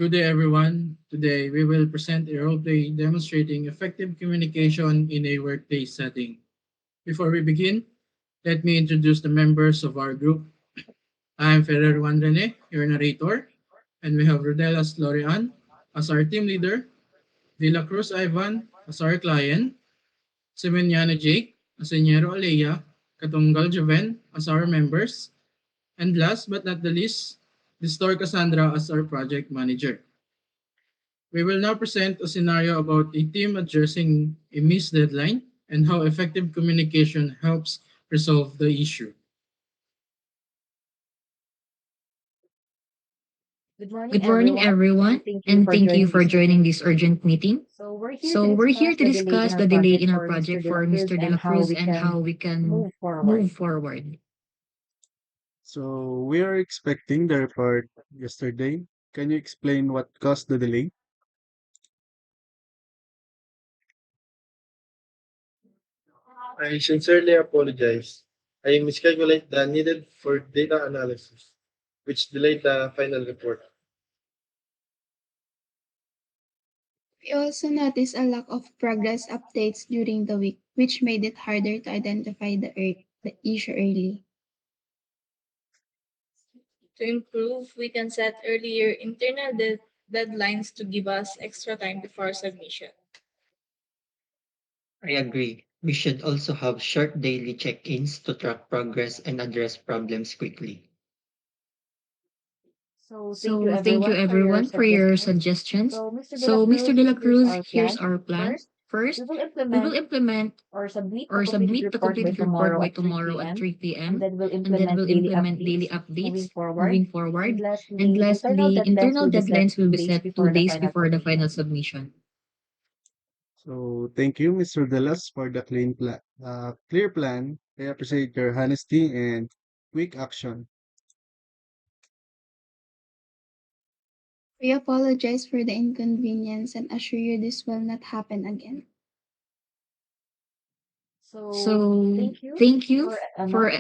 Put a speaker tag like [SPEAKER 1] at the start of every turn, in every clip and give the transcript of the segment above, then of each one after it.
[SPEAKER 1] Good day, everyone. Today, we will present a roleplay demonstrating effective communication in a workplace setting. Before we begin, let me introduce the members of our group. I am Ferrer Juan Rene, your narrator, and we have Rodelas Lorian as our team leader, De La Cruz Ivan as our client, Semeniano Jake, Aseñero Aleya, Katunggal Joven as our members, and last but not the least, Distor Cassandra as our project manager. We will now present a scenario about a team addressing a missed deadline and how effective communication helps resolve the issue.
[SPEAKER 2] Good morning, everyone, and thank you for joining this urgent meeting. So, we're here to discuss the delay in our project for Mr. De La Cruz and how we can move forward.
[SPEAKER 3] So we are expecting the report yesterday. Can you explain what caused the delay?
[SPEAKER 4] I sincerely apologize. I miscalculated the needed for data analysis, which delayed the final report.
[SPEAKER 5] We also noticed a lack of progress updates during the week, which made it harder to identify the issue early.
[SPEAKER 6] To improve, we can set earlier internal deadlines to give us extra time before submission.
[SPEAKER 7] I agree. We should also have short daily check-ins to track progress and address problems quickly.
[SPEAKER 2] So, thank you, everyone, for your suggestions. So, Mr. De La Cruz, here's our plan. First, we will implement or submit the completed report by tomorrow at 3 p.m. and then we'll implement daily updates moving forward. And lastly, internal deadlines will be set 2 days before the final submission.
[SPEAKER 3] So thank you, Mr. Delas, for the clear plan. I appreciate your honesty and quick action.
[SPEAKER 5] We apologize for the inconvenience and assure you this will not happen again.
[SPEAKER 2] So, thank you for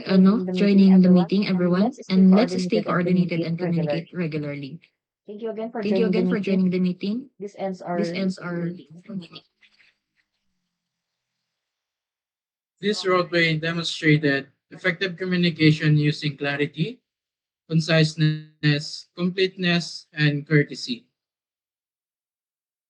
[SPEAKER 2] joining the meeting, everyone, and let's stay coordinated and communicate regularly. Thank you again for joining the meeting. This ends our meeting.
[SPEAKER 1] This roleplay demonstrated effective communication using clarity, conciseness, completeness, and courtesy.